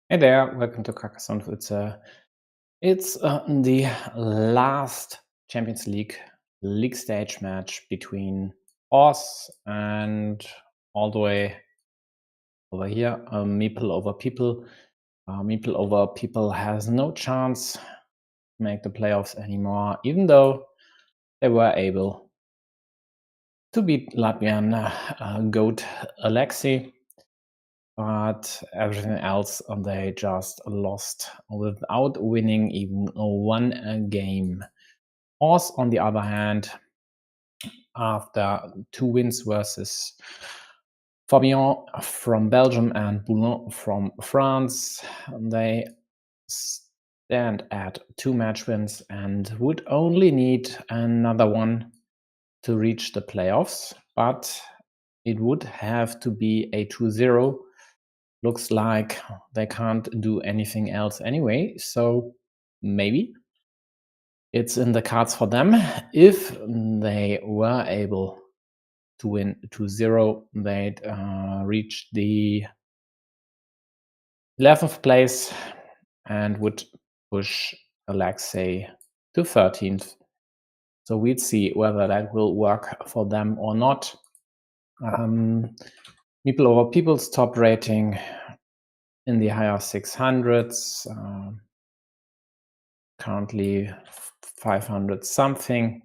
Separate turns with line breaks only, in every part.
Hey there, welcome to Carcassonne. It's the last Champions League stage match between us and all the way over here, MeepleOverPeople. MeepleOverPeople has no chance to make the playoffs anymore, even though they were able to beat Latvian goat Alexei. But everything else, they just lost without winning even one game. Us, on the other hand, after 2 wins versus Fabien from Belgium and Boulogne from France, they stand at 2 match wins and would only need another one to reach the playoffs, but it would have to be a 2-0. Looks like they can't do anything else anyway, so maybe it's in the cards for them. If they were able to win 2-0, they'd reach the 11th place and would push Alexei to 13th. So we'd see whether that will work for them or not. MeepleOverPeople's top rating in the higher 600s, currently 500 something.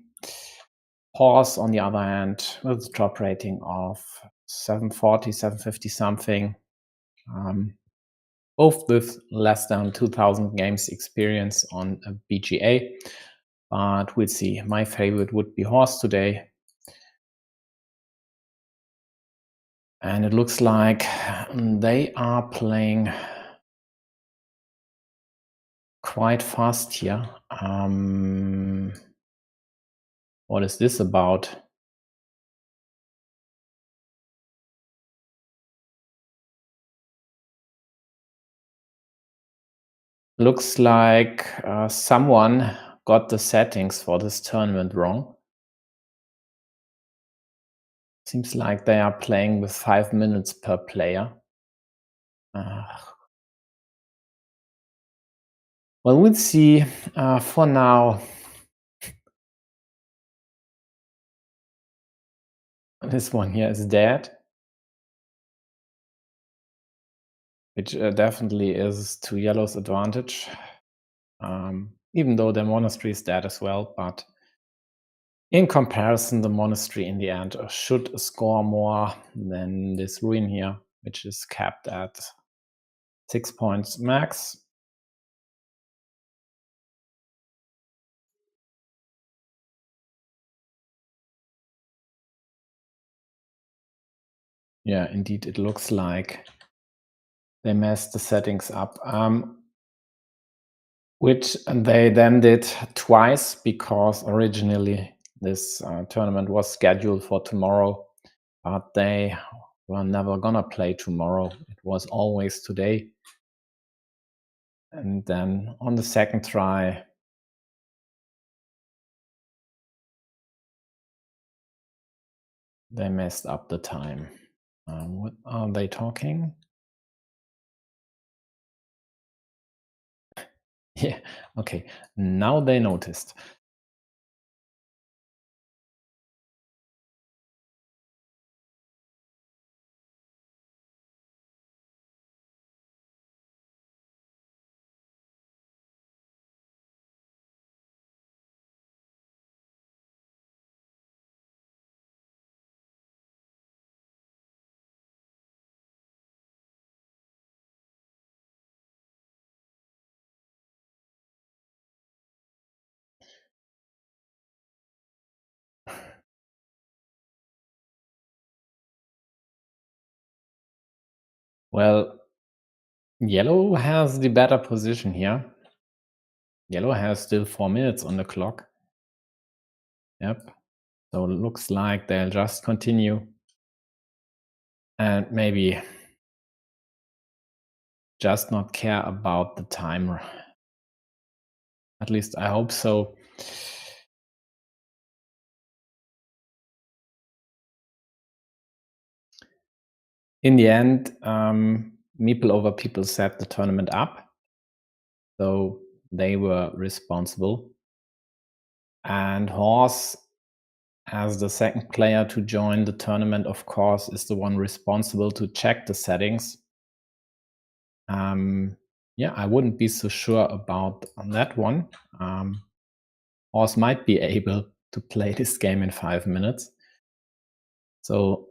Horse, on the other hand, with a top rating of 740, 750 something, both with less than 2,000 games experience on a BGA. But we'll see. My favorite would be Horse today. And it looks like they are playing quite fast here. What is this about? Looks like someone got the settings for this tournament wrong. Seems like they are playing with 5 minutes per player. Well, we'll see. For now, this one here is dead, which definitely is to yellow's advantage, even though the monastery is dead as well. But in comparison, the monastery in the end should score more than this ruin here, which is capped at 6 points max. Yeah, indeed, it looks like they messed the settings up, which they then did twice, because originally this tournament was scheduled for tomorrow, but they were never gonna play tomorrow. It was always today. And then on the second try, they messed up the time. What are they talking? Yeah, okay, now they noticed. Well, yellow has the better position here. Yellow has still 4 minutes on the clock. Yep. So it looks like they'll just continue and maybe just not care about the timer. At least I hope so. In the end, MeepleOverPeople set the tournament up, so they were responsible. And Horse, as the second player to join the tournament, of course, is the one responsible to check the settings. Yeah, I wouldn't be so sure about that one. Horse might be able to play this game in 5 minutes. So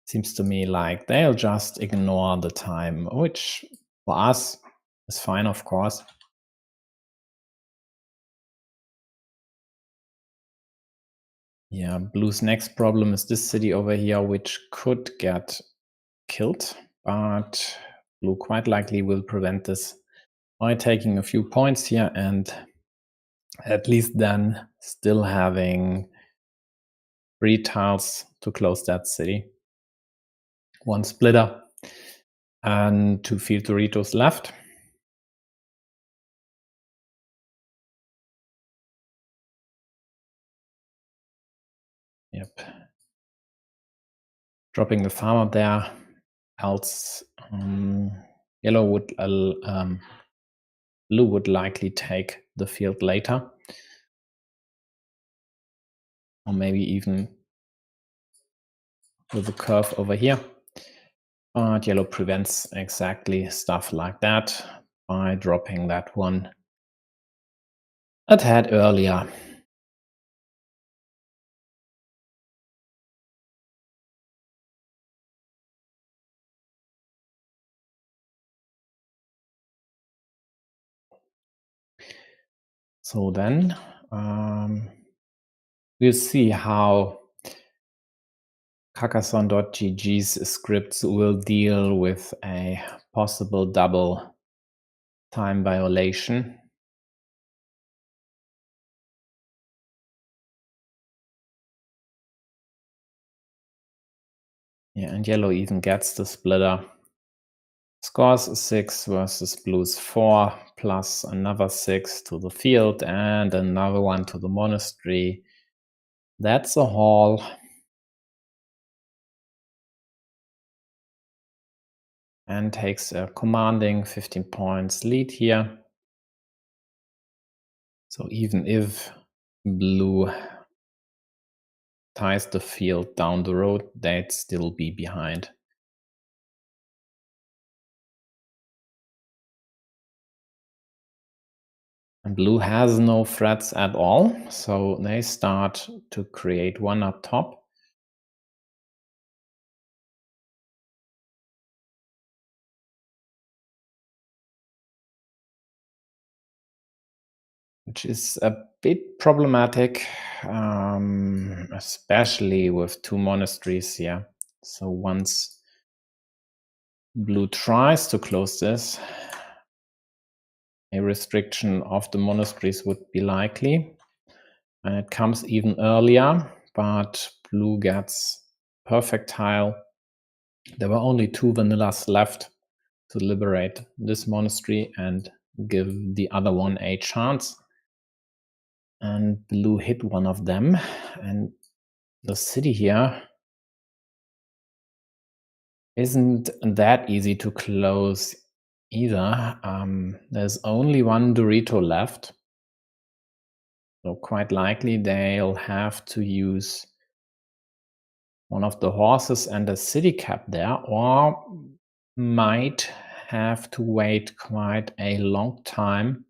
seems to me like they'll just ignore the time, which for us is fine, of course. Yeah, Blue's next problem is this city over here, which could get killed, but Blue quite likely will prevent this by taking a few points here and at least then still having 3 tiles to close that city. 1 splitter and 2 field Doritos left. Yep. Dropping the farmer there, else yellow would Blue would likely take the field later, or maybe even with a curve over here. But yellow prevents exactly stuff like that by dropping that one a tad earlier. So then we'll see how Carcassonne.gg's scripts will deal with a possible double time violation. Yeah, and yellow even gets the splitter. Scores 6 versus Blue's 4, plus another 6 to the field and another one to the monastery. That's a haul. And takes a commanding 15 points lead here. So even if Blue ties the field down the road, they'd still be behind. And Blue has no threats at all, so they start to create one up top. Which is a bit problematic, especially with 2 monasteries here. So once Blue tries to close this, a restriction of the monasteries would be likely. And it comes even earlier, but Blue gets perfect tile. There were only 2 vanillas left to liberate this monastery and give the other one a chance. And Blue hit one of them, and the city here isn't that easy to close either. There's only 1 Dorito left, so quite likely they'll have to use one of the horses and a city cap there, or might have to wait quite a long time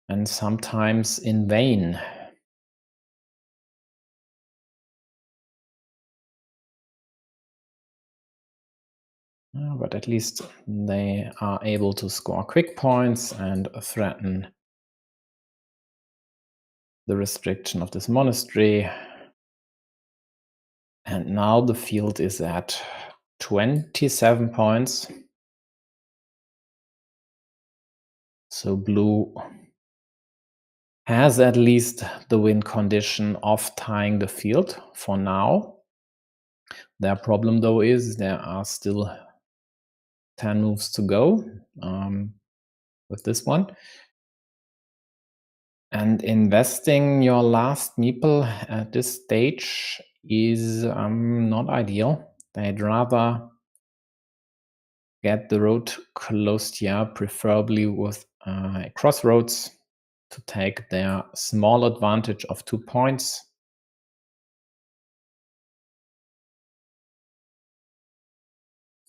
and sometimes in vain. But at least they are able to score quick points and threaten the restriction of this monastery. And now the field is at 27 points. So Blue has at least the win condition of tying the field for now. Their problem, though, is there are still 10 moves to go with this one. And investing your last meeple at this stage is not ideal. They'd rather get the road closed here, preferably with crossroads, to take their small advantage of 2 points.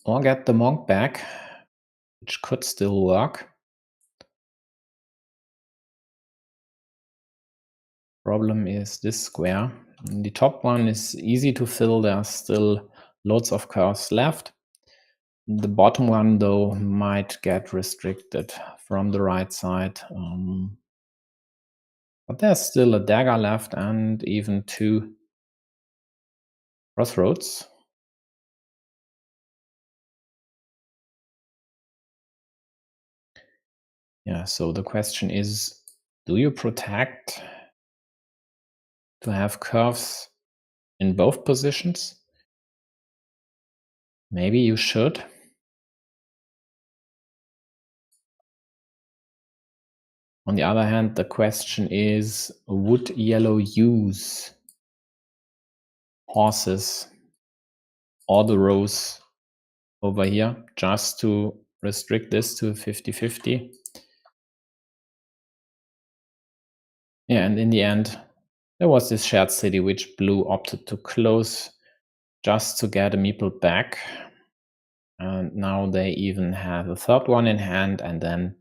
Or get the monk back, which could still work. Problem is this square. The top one is easy to fill. There are still loads of curves left. The bottom one, though, might get restricted from the right side. But there's still a dagger left and even 2 crossroads. Yeah, so the question is, do you protect to have curves in both positions? Maybe you should. On the other hand, the question is, would yellow use horses or the rows over here just to restrict this to 50-50? Yeah, and in the end, there was this shared city which blue opted to close just to get a meeple back. And now they even have a third one in hand, and then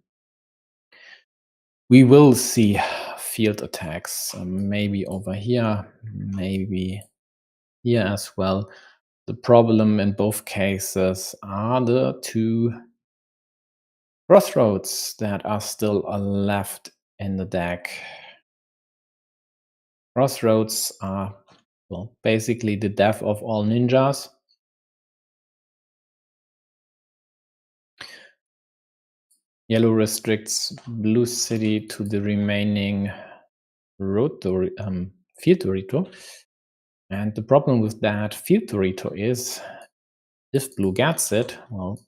we will see field attacks, maybe over here, maybe here as well. The problem in both cases are the 2 crossroads that are still left in the deck. Crossroads are, well, basically the death of all ninjas. Yellow restricts blue city to the remaining road to field Dorito. And the problem with that field Dorito is, if blue gets it, well,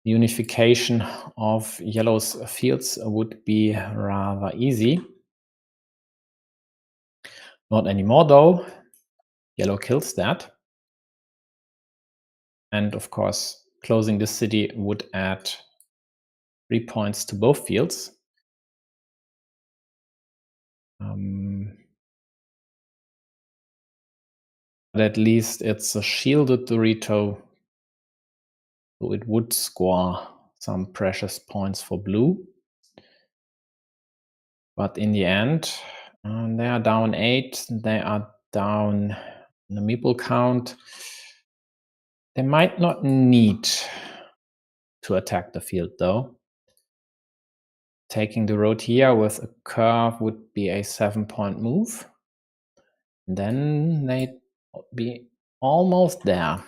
unification of yellow's fields would be rather easy. Not anymore, though. Yellow kills that. And of course, closing the city would add 3 points to both fields. But at least it's a shielded Dorito, so it would score some precious points for blue. But in the end, they are down 8. They are down in the meeple count. They might not need to attack the field, though. Taking the road here with a curve would be a 7-point move. And then they'd be almost there.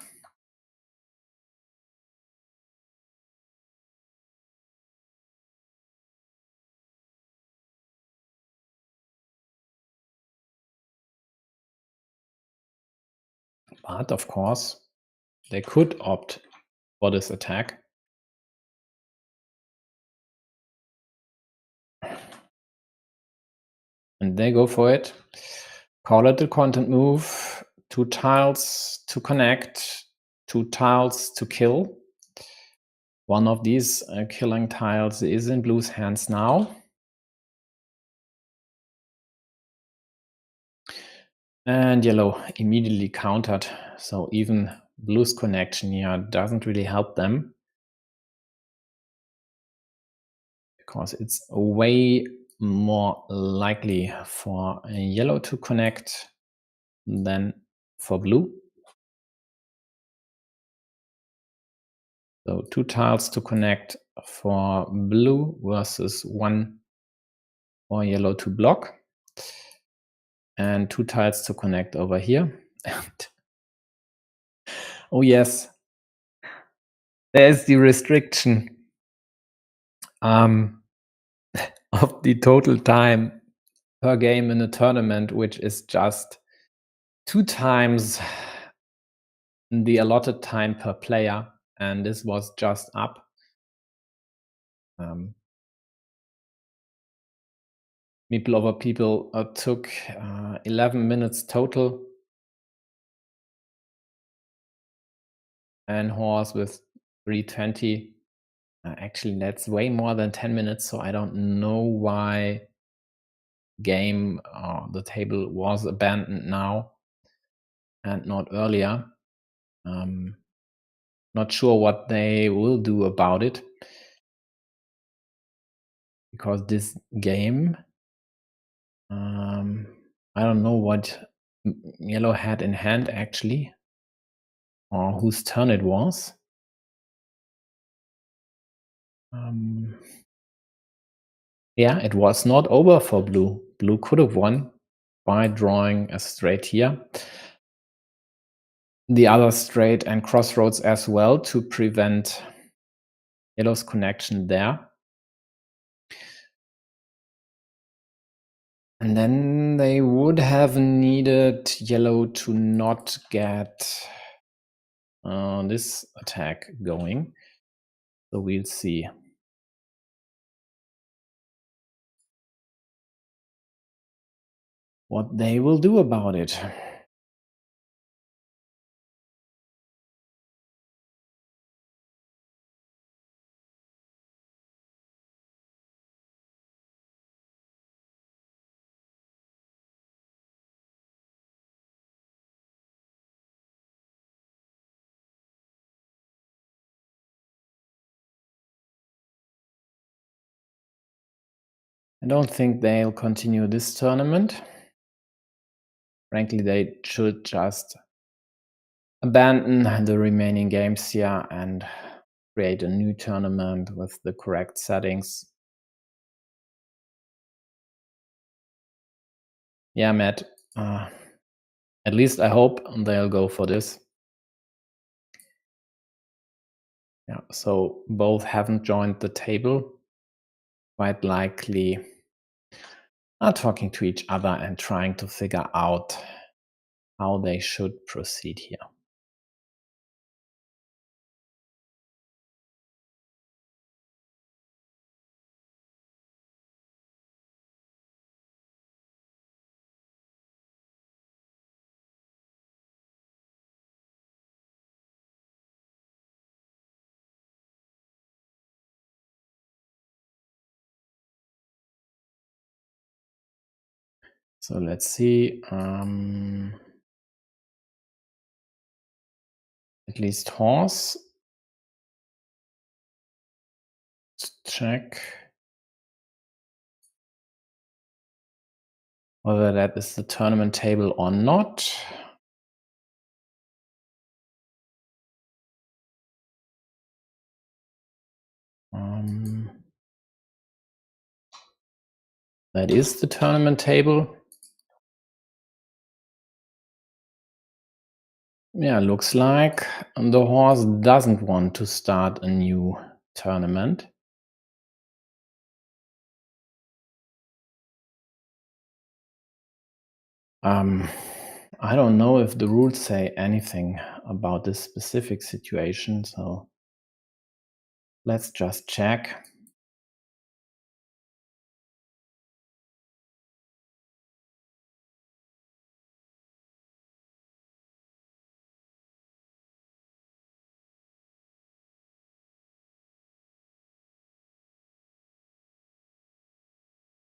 But of course, they could opt for this attack. And they go for it. Call it a content move. 2 tiles to connect, 2 tiles to kill. One of these killing tiles is in blue's hands now. And yellow immediately countered. So even blue's connection here doesn't really help them, because it's way more likely for yellow to connect than for blue. So 2 tiles to connect for blue versus 1 for yellow to block. And 2 tiles to connect over here. Oh yes, there's the restriction of the total time per game in a tournament, which is just 2 times the allotted time per player, and this was just up. MeepleOverPeople took 11 minutes total, and horse with 320. Actually, that's way more than 10 minutes, so I don't know why the table was abandoned now and not earlier. Not sure what they will do about it, because this game, I don't know what yellow had in hand actually, or whose turn it was. Yeah, it was not over for blue. Blue could have won by drawing a straight here. The other straight and crossroads as well to prevent yellow's connection there. And then they would have needed yellow to not get this attack going. So we'll see. What they will do about it. I don't think they'll continue this tournament. Frankly, they should just abandon the remaining games here and create a new tournament with the correct settings. Yeah, Matt. At least I hope they'll go for this. Yeah, so both haven't joined the table. Quite likely are talking to each other and trying to figure out how they should proceed here. So let's see. At least horse. Let's check whether that is the tournament table or not. That is the tournament table. Yeah, looks like the horse doesn't want to start a new tournament. I don't know if the rules say anything about this specific situation, so let's just check.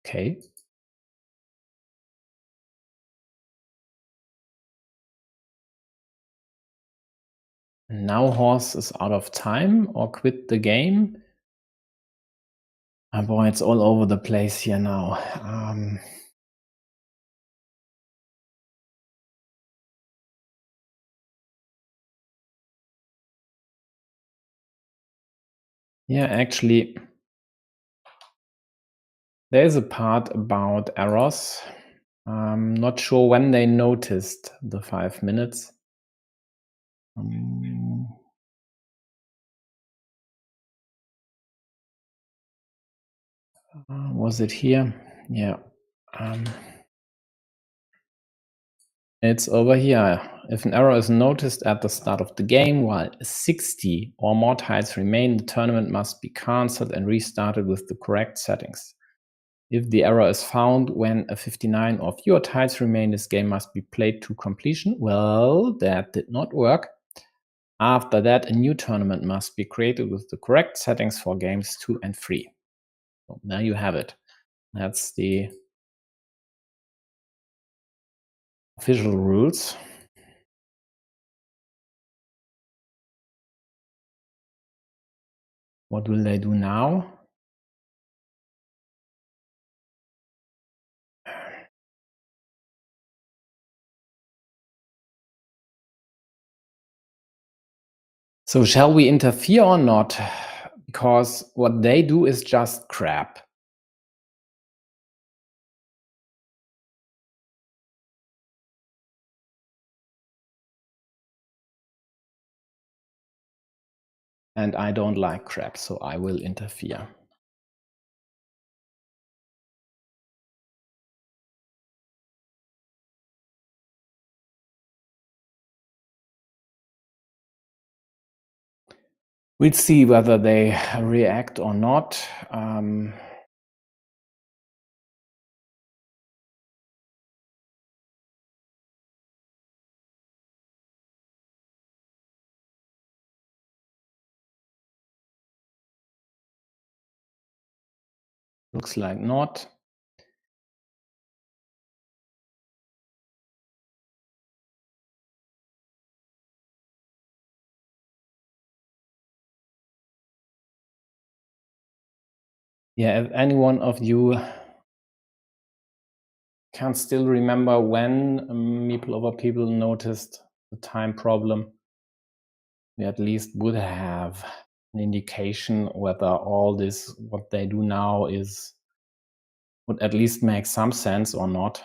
Okay. Now horse is out of time or quit the game. Oh boy, it's all over the place here now. Yeah, actually, there's a part about errors. I'm not sure when they noticed the 5 minutes. Was it here? Yeah. It's over here. If an error is noticed at the start of the game while 60 or more tiles remain, the tournament must be cancelled and restarted with the correct settings. If the error is found when a 59 of your tiles remain, this game must be played to completion. Well, that did not work. After that, a new tournament must be created with the correct settings for games 2 and 3. So there you have it. That's the official rules. What will they do now? So shall we interfere or not? Because what they do is just crap. And I don't like crap, so I will interfere. We'll see whether they react or not. Looks like not. Yeah, if any one of you can still remember when MeepleOverPeople noticed the time problem, we at least would have an indication whether all this, what they do now, would at least make some sense or not.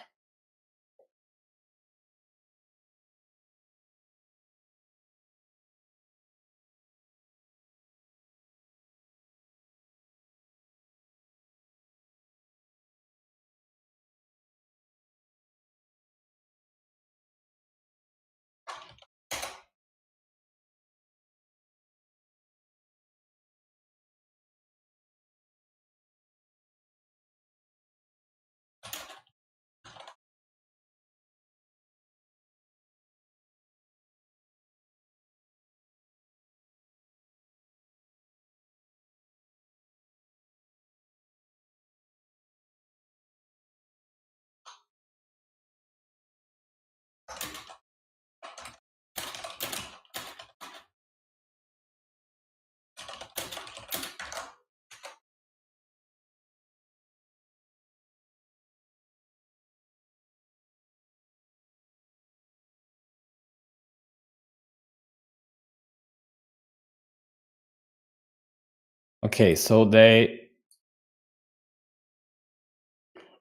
Okay, so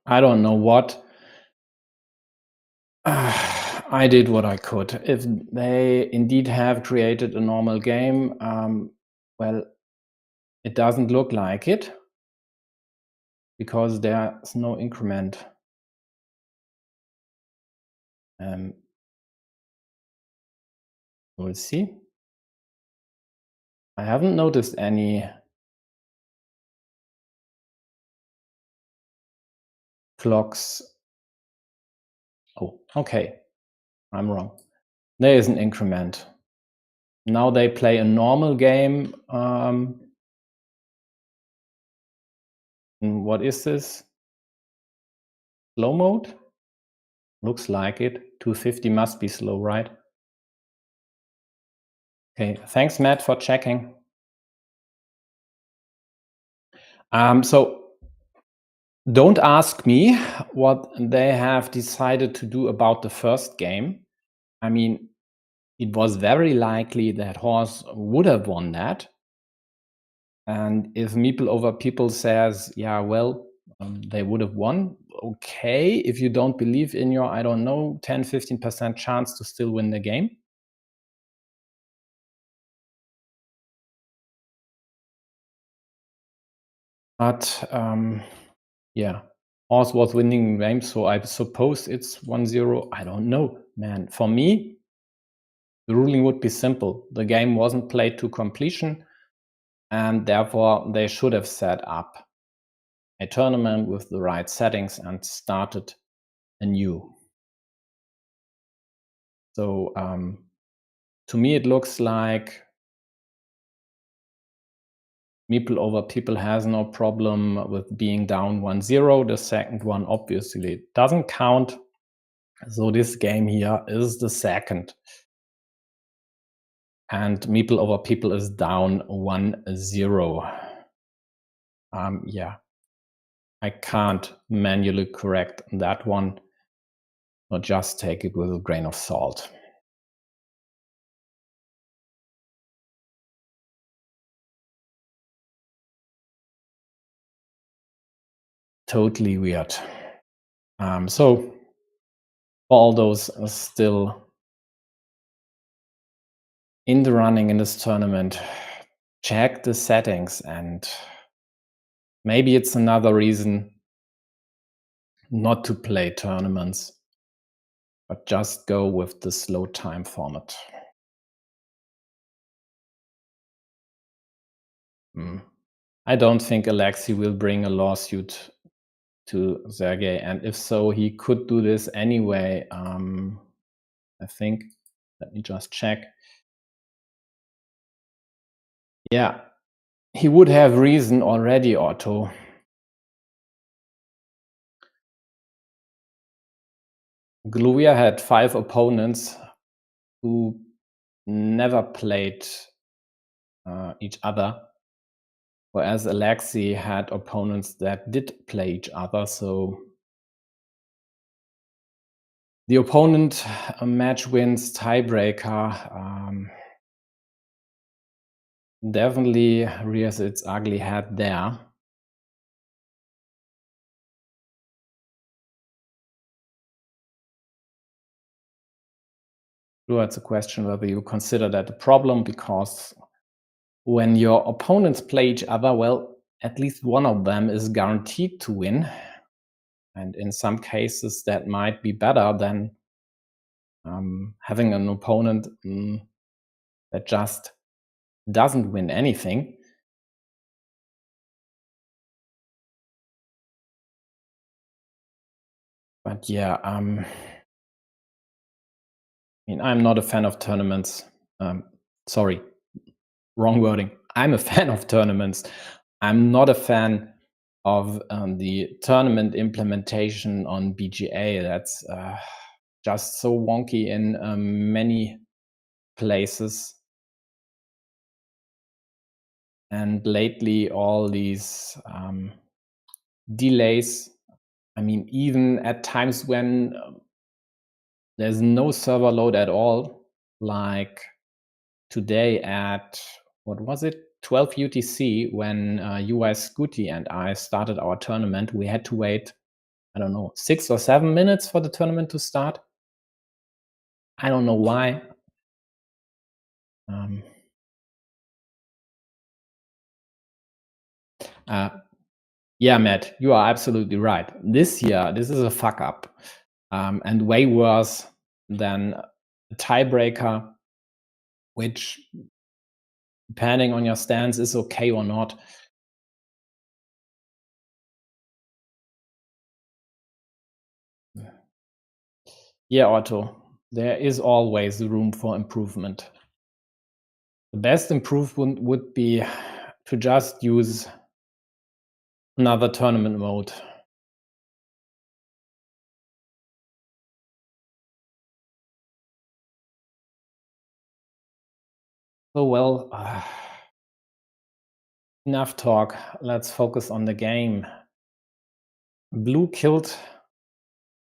I don't know what. I did what I could. If they indeed have created a normal game, well, it doesn't look like it because there's no increment. We'll see. I haven't noticed any clocks. Oh, okay. I'm wrong. There is an increment. Now they play a normal game. What is this? Slow mode? Looks like it. 250 must be slow, right? Okay, thanks, Matt, for checking. So don't ask me what they have decided to do about the first game. I mean, it was very likely that Horse would have won that. And if MeepleOverPeople says, yeah, well, they would have won, okay. If you don't believe in your, I don't know, 10, 15% chance to still win the game. But yeah, Horse was winning the game, so I suppose it's 1-0. I don't know, man. For me, the ruling would be simple. The game wasn't played to completion, and therefore they should have set up a tournament with the right settings and started anew. So to me, it looks like MeepleOverPeople has no problem with being down 1-0. The second one obviously doesn't count. So this game here is the second. And MeepleOverPeople is down 1-0. Yeah, I can't manually correct that one, or just take it with a grain of salt. Totally weird. So all those are still in the running in this tournament, check the settings, and maybe it's another reason not to play tournaments, but just go with the slow time format. I don't think Alexei will bring a lawsuit to Sergey, and if so, he could do this anyway. I think, let me just check. Yeah, he would have reason already, Otto. Gluvia had 5 opponents who never played each other, whereas Alexei had opponents that did play each other. So the opponent match wins tiebreaker definitely rears its ugly head there. Sure, it's a question whether you consider that a problem, because when your opponents play each other, well, at least one of them is guaranteed to win. And in some cases, that might be better than having an opponent that just doesn't win anything. But yeah, I mean, I'm not a fan of tournaments. Sorry, wrong wording. I'm a fan of tournaments. I'm not a fan of the tournament implementation on BGA. That's just so wonky in many places. And lately, all these delays, I mean, even at times when there's no server load at all, like today at, what was it, 12 UTC, when UI Scooty and I started our tournament, we had to wait, I don't know, 6 or 7 minutes for the tournament to start. I don't know why. Yeah, Matt, you are absolutely right. This year, this is a fuck up, and way worse than a tiebreaker, which, depending on your stance, is okay or not. Yeah, Otto, there is always room for improvement. The best improvement would be to just use another tournament mode. So, well, enough talk. Let's focus on the game. Blue killed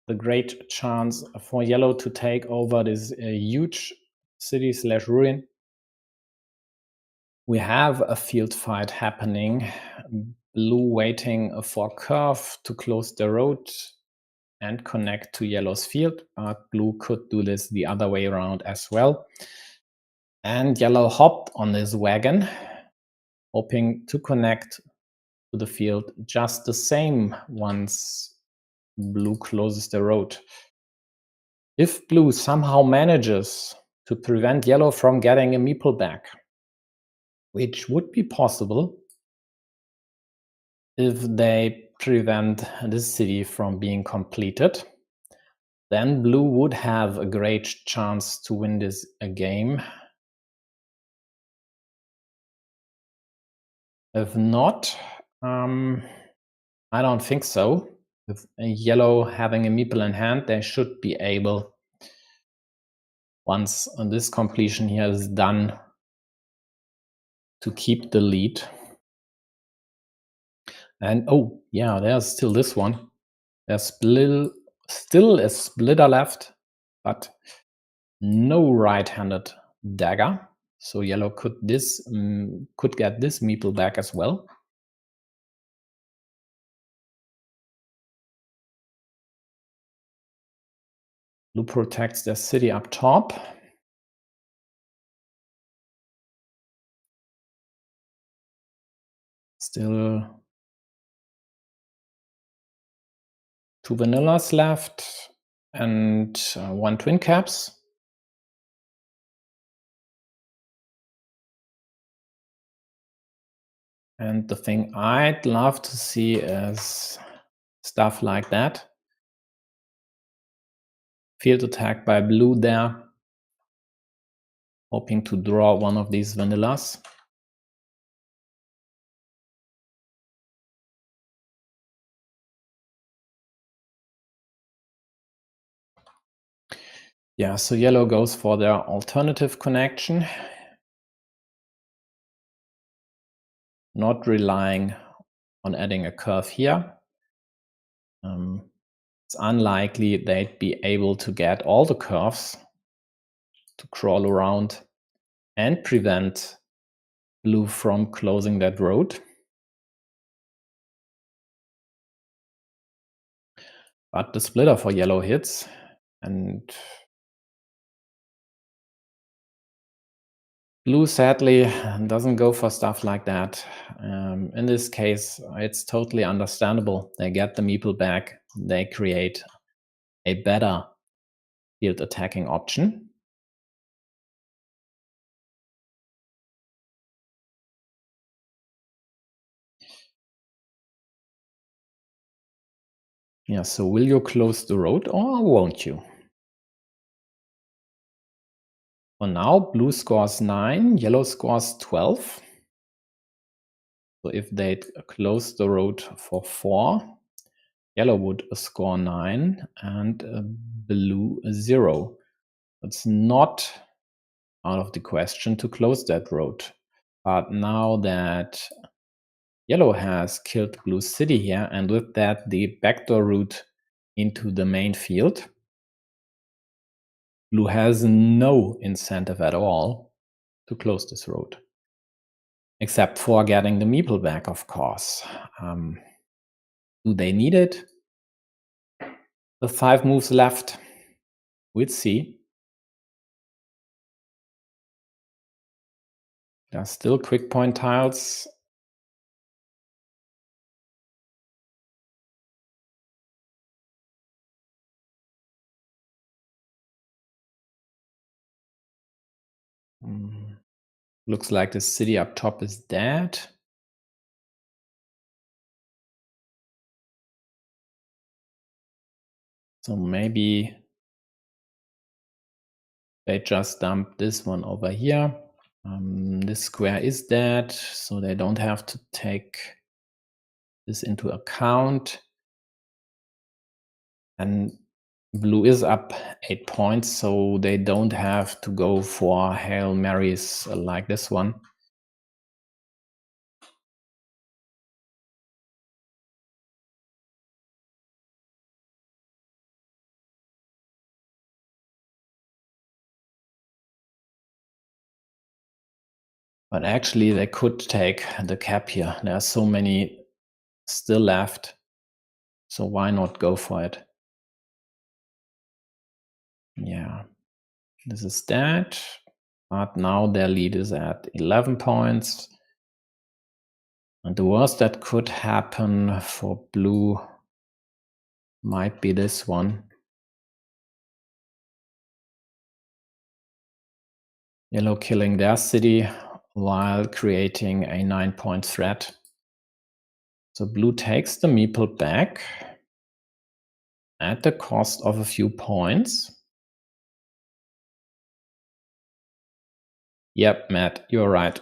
the great chance for yellow to take over this huge city/ruin. We have a field fight happening. Blue waiting for curve to close the road and connect to yellow's field, but blue could do this the other way around as well. And yellow hopped on this wagon, hoping to connect to the field just the same once blue closes the road. If blue somehow manages to prevent yellow from getting a meeple back, which would be possible if they prevent this city from being completed, then blue would have a great chance to win this game. If not, I don't think so. With yellow having a meeple in hand, they should be able, once this completion here is done, to keep the lead. And oh yeah, there's still this one. There's still a splitter left, but no right-handed dagger. So yellow could get this meeple back as well. Blue protects their city up top. Still 2 vanillas left and 1 twin caps. And the thing I'd love to see is stuff like that. Field attack by blue there, hoping to draw one of these vanillas. Yeah, so yellow goes for their alternative connection, not relying on adding a curve here. It's unlikely they'd be able to get all the curves to crawl around and prevent blue from closing that road. But the splitter for yellow hits, and blue sadly doesn't go for stuff like that. In this case, it's totally understandable. They get the meeple back. They create a better field attacking option. Yeah, so will you close the road or won't you? For now, blue scores 9, yellow scores 12. So if they close the road for 4, yellow would score 9 and blue 0. It's not out of the question to close that road. But now that yellow has killed blue city here, and with that the backdoor route into the main field, blue has no incentive at all to close this road. Except for getting the meeple back, of course. Do they need it? The 5 moves left. We'll see. There are still quick point tiles. Looks like the city up top is dead. So maybe they just dump this one over here. This square is dead, so they don't have to take this into account. And blue is up 8 points, so they don't have to go for Hail Marys like this one. But actually, they could take the cap here. There are so many still left, so why not go for it? Yeah, this is that. But now their lead is at 11 points. And the worst that could happen for blue might be this one. Yellow killing their city while creating a 9-point threat. So blue takes the meeple back at the cost of a few points. Yep, Matt, you're right.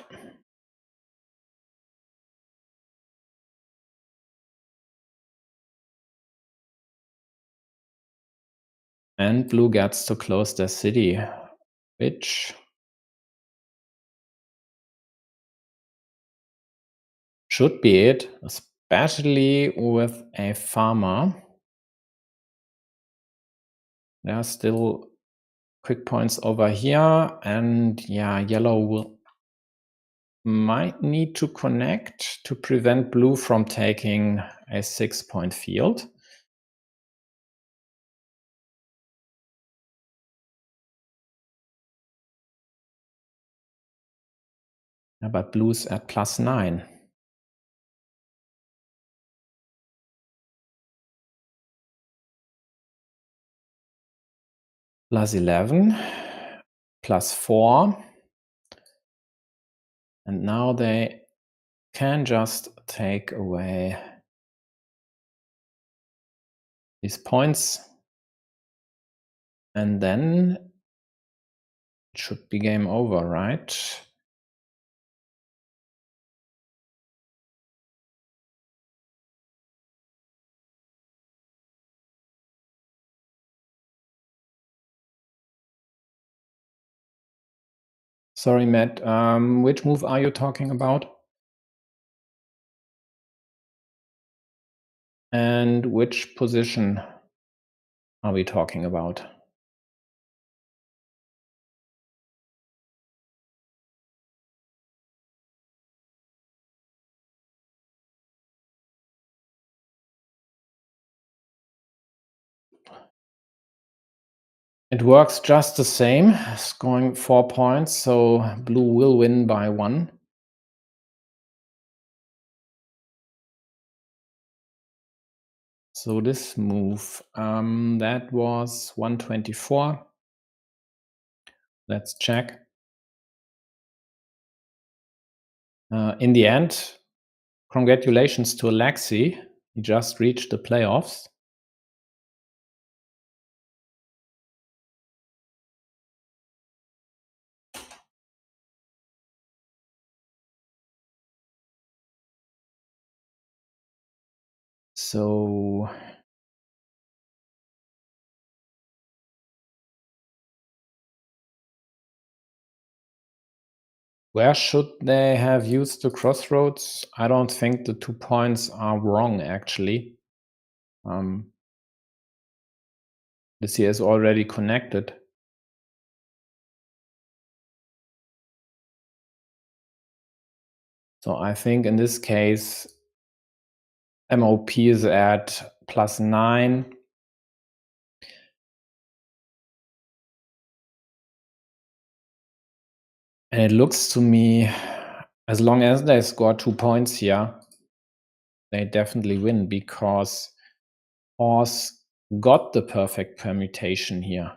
And blue gets to close their city, which should be it, especially with a farmer. There are still quick points over here, and yeah, yellow might need to connect to prevent blue from taking a 6-point field. But blue's at +9. +11, +4. And now they can just take away these points. And then it should be game over, right? Sorry, Matt, which move are you talking about? And which position are we talking about? It works just the same, scoring 4 points, so blue will win by 1. So this move, that was 124. Let's check. In the end, congratulations to Alexi. He just reached the playoffs. So where should they have used the crossroads? I don't think the 2 points are wrong, actually. This here is already connected. So I think in this case, MOP is at +9. And it looks to me, as long as they score 2 points here, they definitely win, because horse got the perfect permutation here.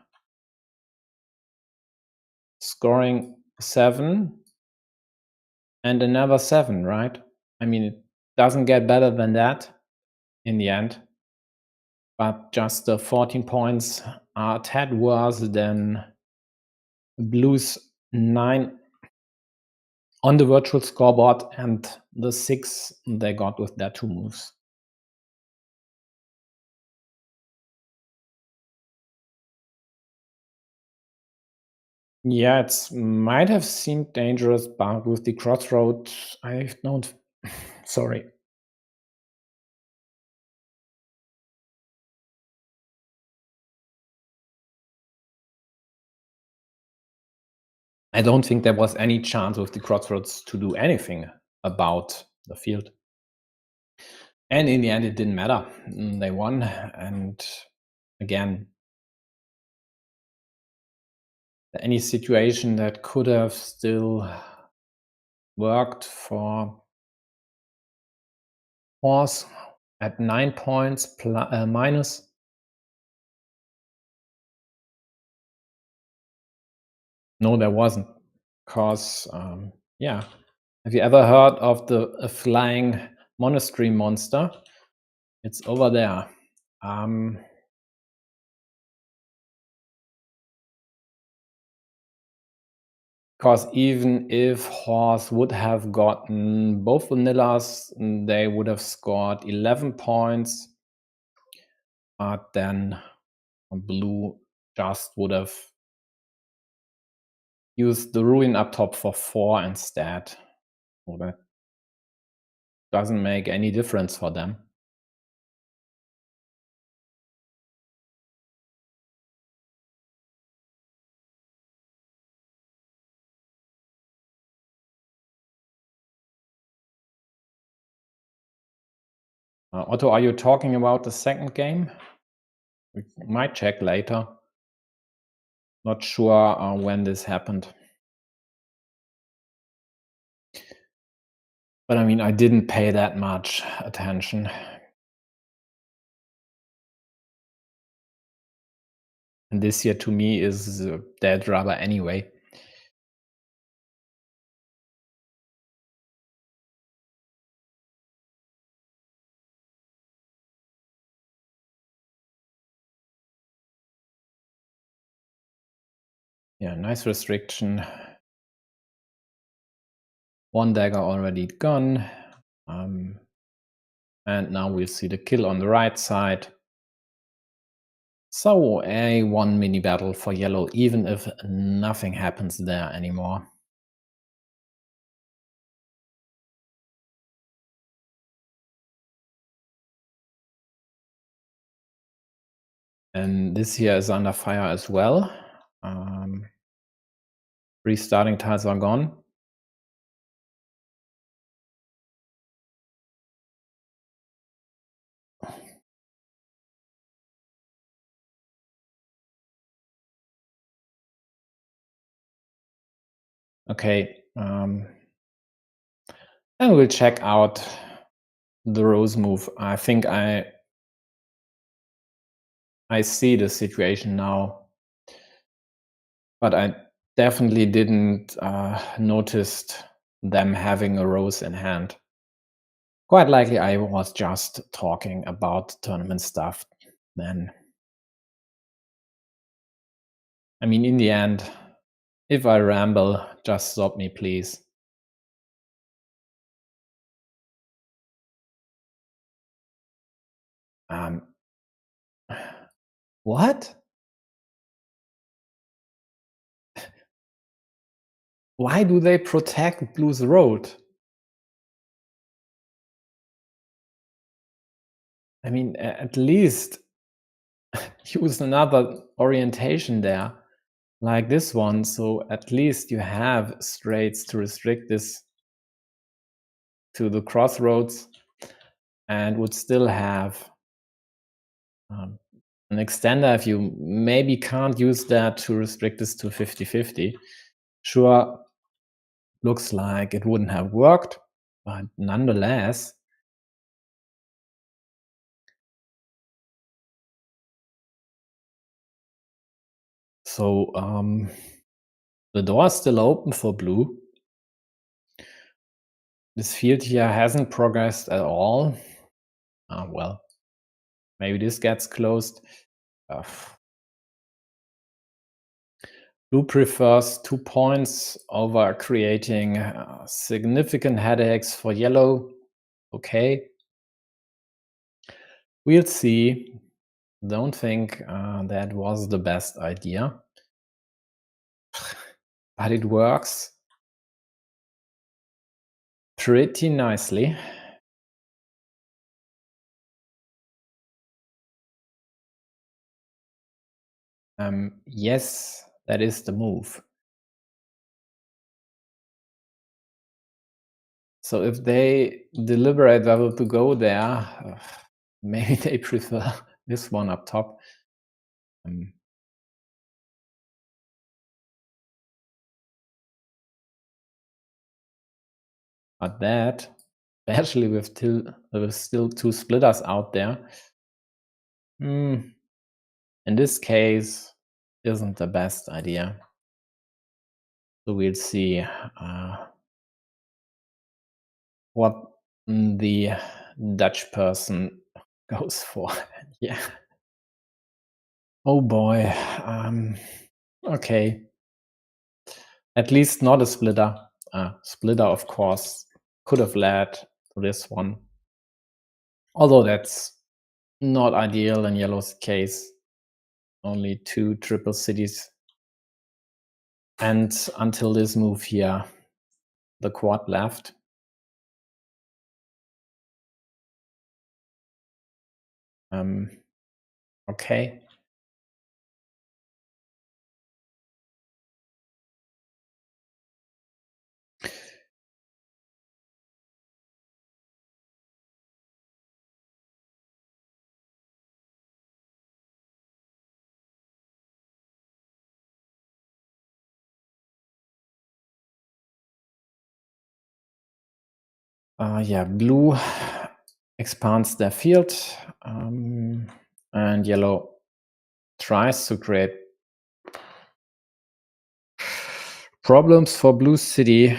Scoring 7 and another 7, right? I mean, it doesn't get better than that in the end. But just the 14 points are a tad worse than blue's 9 on the virtual scoreboard and the 6 they got with their 2 moves. Yeah, it might have seemed dangerous, but with the crossroad, I don't. Sorry. I don't think there was any chance with the crossroads to do anything about the field. And in the end, it didn't matter. They won. And again, any situation that could have still worked for horse at 9 points minus. No, there wasn't. Because, yeah. Have you ever heard of the flying monastery monster. It's over there. Because even if horse would have gotten both vanillas, they would have scored 11 points. But then blue just would have used the ruin up top for 4 instead. So that doesn't make any difference for them. Otto, are you talking about the second game? We might check later. Not sure when this happened. But I mean, I didn't pay that much attention. And this here to me is a dead rubber anyway. Yeah, nice restriction. One dagger already gone. And now we'll see the kill on the right side. So a 1 mini battle for yellow, even if nothing happens there anymore. And this here is under fire as well. Restarting tiles are gone. Okay. And we'll check out the rose move. I think I see the situation now, but I definitely didn't notice them having a rose in hand. Quite likely I was just talking about tournament stuff then. I mean, in the end, if I ramble, just stop me, please. What? Why do they protect Blue's road? I mean, at least use another orientation there, like this one, so at least you have straights to restrict this to the crossroads, and would still have an extender if you maybe can't use that to restrict this to 50-50. Sure, looks like it wouldn't have worked, but nonetheless. So the door is still open for blue. This field here hasn't progressed at all. Well, maybe this gets closed. Blue prefers 2 points over creating significant headaches for yellow. Okay. We'll see. Don't think that was the best idea. But it works pretty nicely. Yes, that is the move. So if they deliberate whether to go there, maybe they prefer this one up top. But that, especially with still 2 splitters out there, in this case, isn't the best idea. So we'll see what the Dutch person goes for. Yeah. Oh boy. Okay. At least not a splitter. Splitter, of course, could have led to this one. Although that's not ideal in yellow's case. Only 2 triple cities. And until this move here, the quad left. Okay. Yeah, blue expands their field, and yellow tries to create problems for blue city.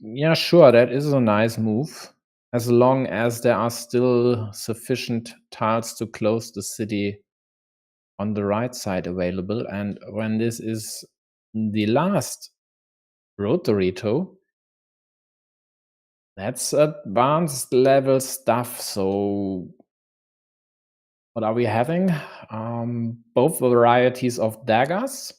Yeah, sure, that is a nice move, as long as there are still sufficient tiles to close the city on the right side available. And when this is the last Rotorito, that's advanced level stuff. So what are we having? Both varieties of daggers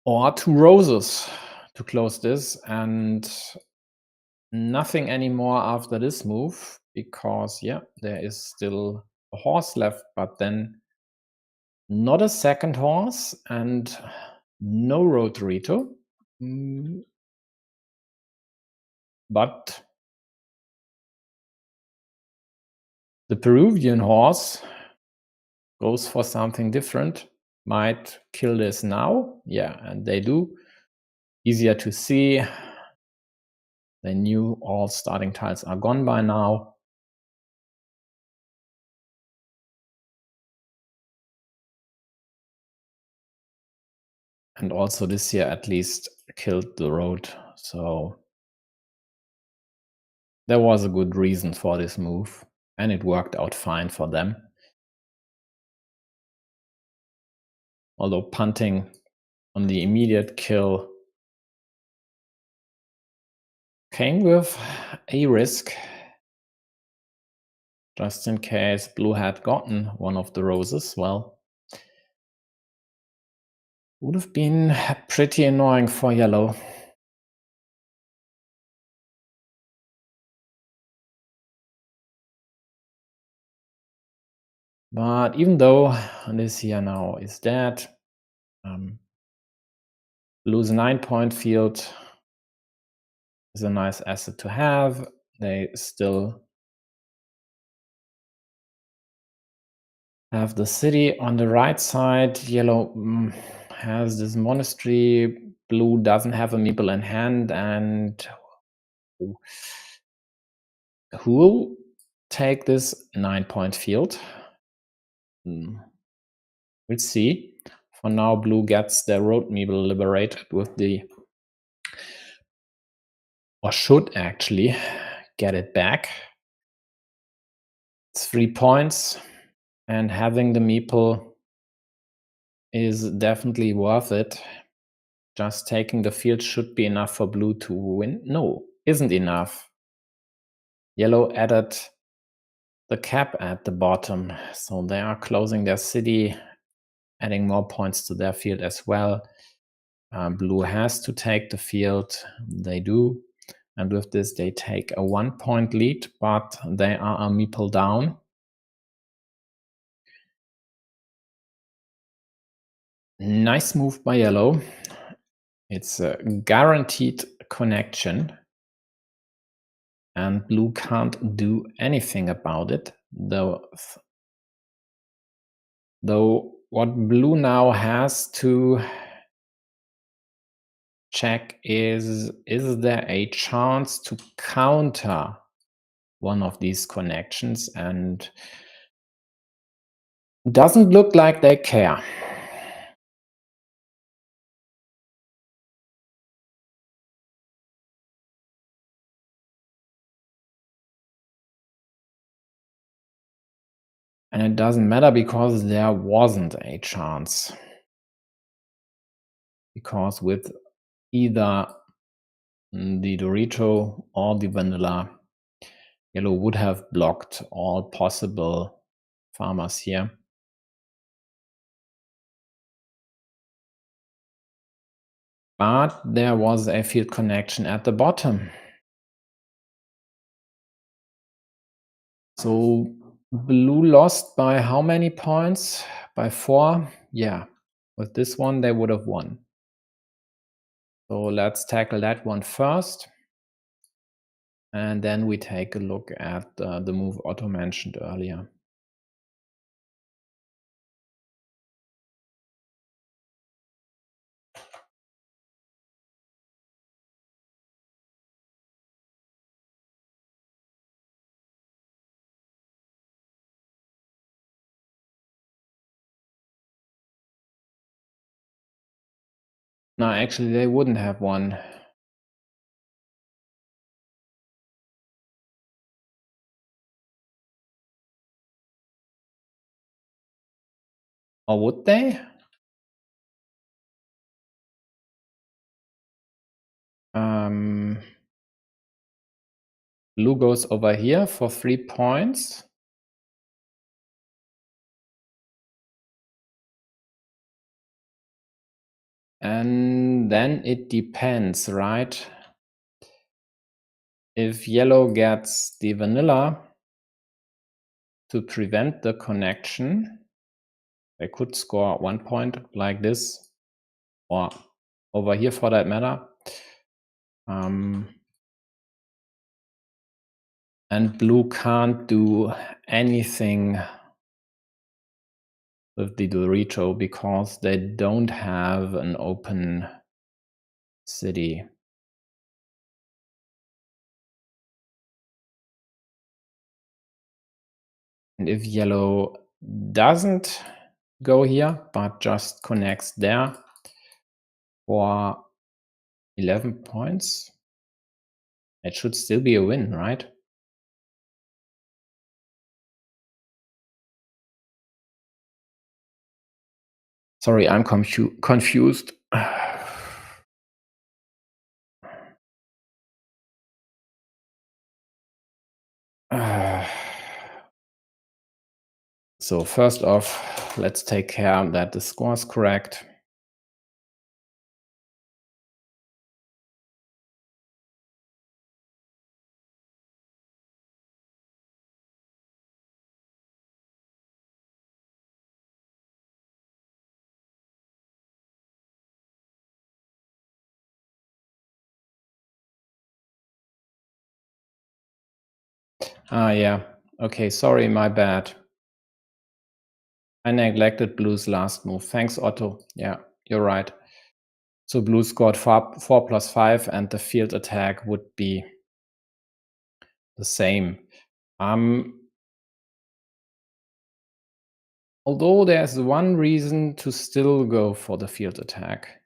or 2 roses to close this, and nothing anymore after this move because, yeah, there is still a horse left, but then not a second horse and no Rotorito. But the Peruvian horse goes for something different. Might kill this now. Yeah, and they do. Easier to see. They knew all starting tiles are gone by now. And also this here at least killed the road. So there was a good reason for this move. And it worked out fine for them. Although punting on the immediate kill came with a risk. Just in case blue had gotten one of the roses, well, would have been pretty annoying for yellow. But even though this here now is dead, blue's 9-point field is a nice asset to have. They still have the city on the right side. Yellow has this monastery. Blue doesn't have a meeple in hand, and who will take this 9-point field? We'll see. For now, blue gets their road meeple liberated with the, or should actually get it back. It's 3 points, and having the meeple is definitely worth it. Just taking the field should be enough for blue to win. No, isn't enough. Yellow added the cap at the bottom, so they are closing their city, adding more points to their field as well. Blue has to take the field. They do. And with this, they take a 1-point lead, but they are a meeple down. Nice move by yellow. It's a guaranteed connection. And blue can't do anything about it, though what blue now has to check is there a chance to counter one of these connections, and doesn't look like they care. And it doesn't matter because there wasn't a chance. Because with either the Dorito or the vanilla, yellow would have blocked all possible farmers here. But there was a field connection at the bottom. So blue lost by how many points? By 4? Yeah. With this one, they would have won. So let's tackle that one first. And then we take a look at the move Otto mentioned earlier. No, actually, they wouldn't have won. Or would they? Blue goes over here for 3 points. And then it depends, right? If yellow gets the vanilla to prevent the connection, they could score 1 point like this, or over here for that matter. And blue can't do anything with the Dorito because they don't have an open city. And if yellow doesn't go here, but just connects there for 11 points, it should still be a win, right? Sorry, I'm confused. So first off, let's take care that the score is correct. Yeah. Okay, sorry, my bad. I neglected blue's last move. Thanks, Otto. Yeah, you're right. So blue scored 4 plus 5, and the field attack would be the same. Although there's one reason to still go for the field attack.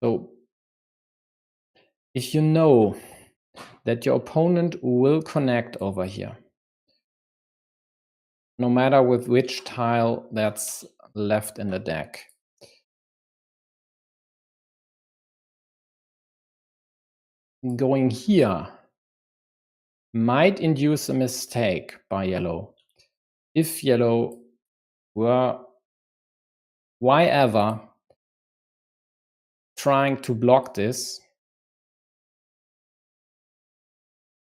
So if you know that your opponent will connect over here, no matter with which tile that's left in the deck, going here might induce a mistake by yellow. If yellow were, why ever, trying to block this,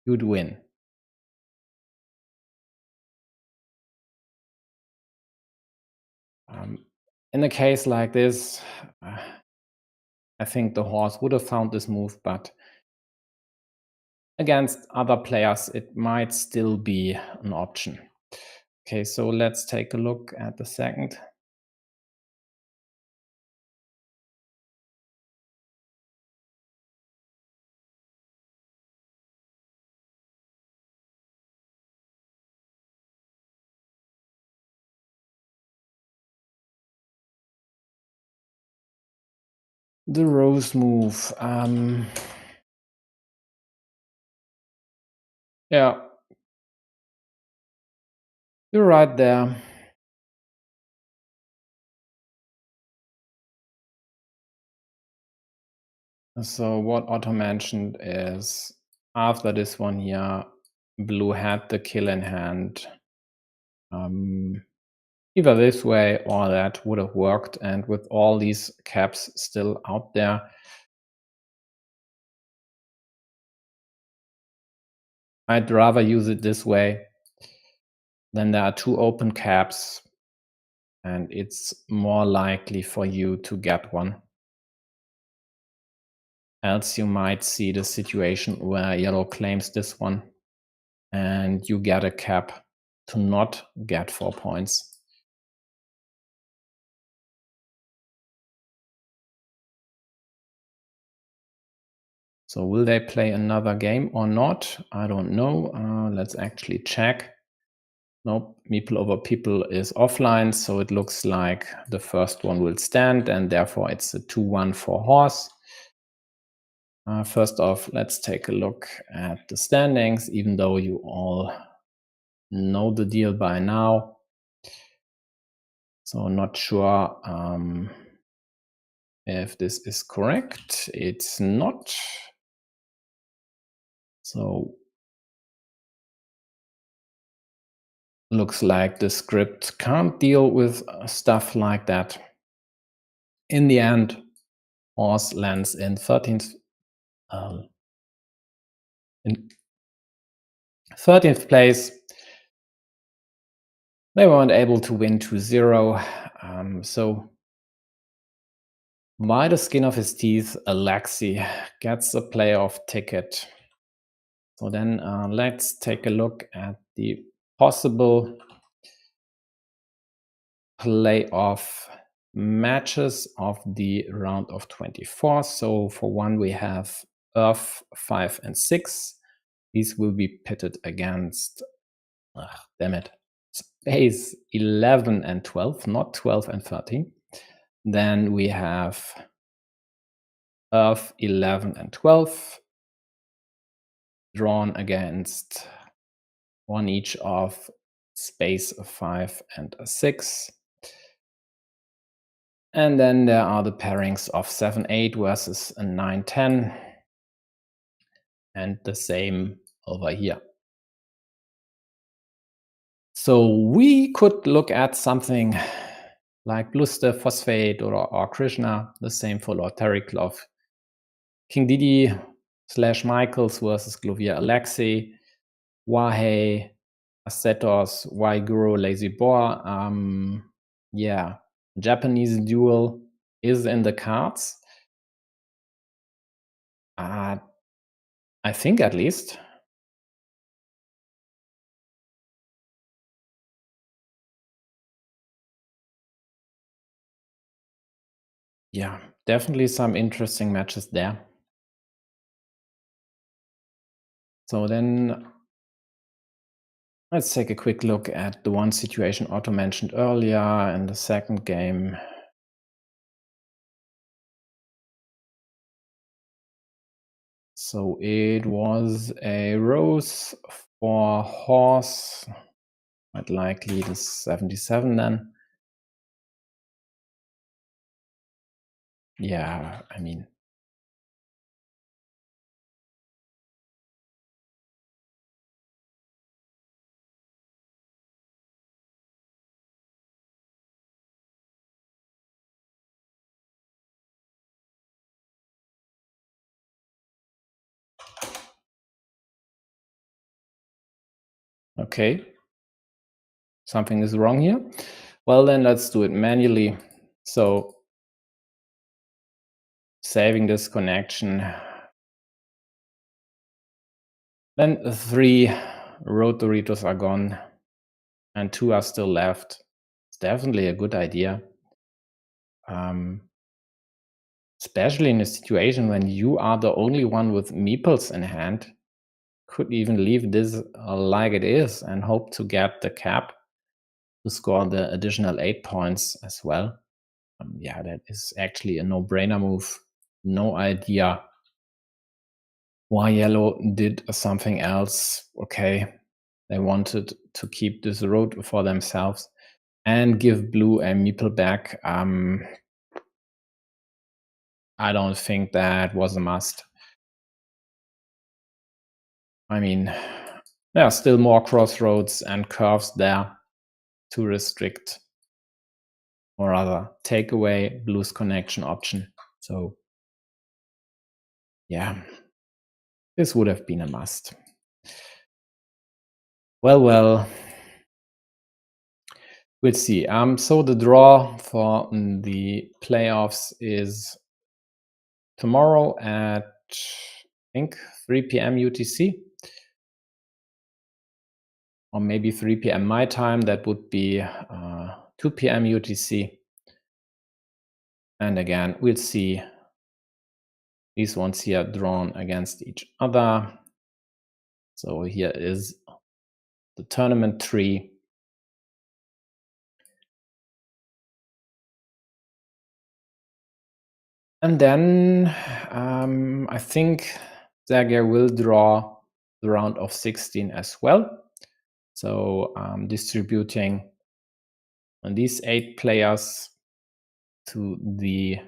you'd win. In a case like this, I think the horse would have found this move, but against other players, it might still be an option. Okay, so let's take a look at the second. The rose move. Yeah, You're right there. So what Otto mentioned is after this one here, blue had the kill in hand. Either this way or that would have worked, and with all these caps still out there, I'd rather use it this way. Then there are two open caps, and it's more likely for you to get one. Else you might see the situation where yellow claims this one, and you get a cap to not get 4 points. So will they play another game or not? I don't know. Let's actually check. Nope, MeepleOverPeople is offline, so it looks like the first one will stand, and therefore it's a 2-1 for horse. First off, let's take a look at the standings, even though you all know the deal by now. So not sure if this is correct. It's not. So looks like the script can't deal with stuff like that. In the end, horse lands in 13th in 13th place. They weren't able to win 2-0. So by the skin of his teeth, Alexi gets a playoff ticket. So then let's take a look at the possible playoff matches of the round of 24. So for one, we have Earth 5 and 6. These will be pitted against, damn it, Space 11 and 12, not 12 and 13. Then we have Earth 11 and 12 drawn against one each of Space 5 and 6. And then there are the pairings of 7, 8 versus a 9, 10. And the same over here. So we could look at something like Bluster, Phosphate, or Krishna. The same for Lord Terrycloth. King Didi / Michaels versus Glovier Alexei. Wahei, Acetos, Waiguru, Lazy Boar. Yeah, Japanese duel is in the cards. I think at least. Yeah, definitely some interesting matches there. So then let's take a quick look at the one situation Otto mentioned earlier in the second game. So it was a rose for horse, quite likely the 77 then. Yeah, I mean, okay, something is wrong here. Well, then let's do it manually. So saving this connection. Then 3 road Doritos are gone and 2 are still left. It's definitely a good idea. Especially in a situation when you are the only one with meeples in hand. Could even leave this like it is and hope to get the cap to score the additional 8 points as well. Yeah, that is actually a no-brainer move. No idea why yellow did something else. Okay, They wanted to keep this road for themselves and give blue a meeple back. I don't think that was a must. I mean, there are still more crossroads and curves there to restrict, or rather take away blue's connection option. So yeah, this would have been a must. Well, we'll see. So the draw for the playoffs is tomorrow at, I think, 3 p.m. UTC, or maybe 3 p.m. my time. That would be 2 p.m. UTC. And again, we'll see these ones here drawn against each other. So here is the tournament tree. And then I think Sergei will draw the round of 16 as well. So distributing on these 8 players to the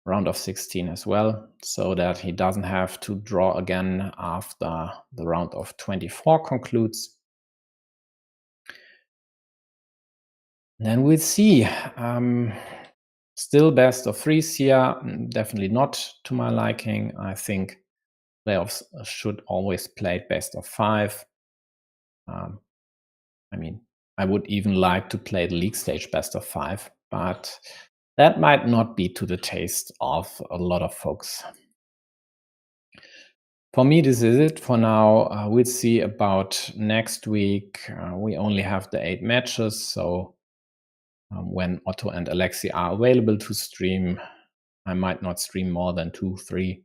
round of 16 as well, so that he doesn't have to draw again after the round of 24 concludes. Then we'll see. Still best of 3s here, definitely not to my liking. I think playoffs should always play best of 5. I mean, I would even like to play the league stage best of 5, but that might not be to the taste of a lot of folks. For me, this is it for now. We'll see about next week. We only have the 8 matches, so when Otto and Alexi are available to stream, I might not stream more than 2-3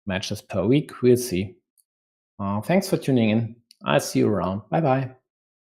matches per week. We'll see. Thanks for tuning in. I'll see you around. Bye-bye.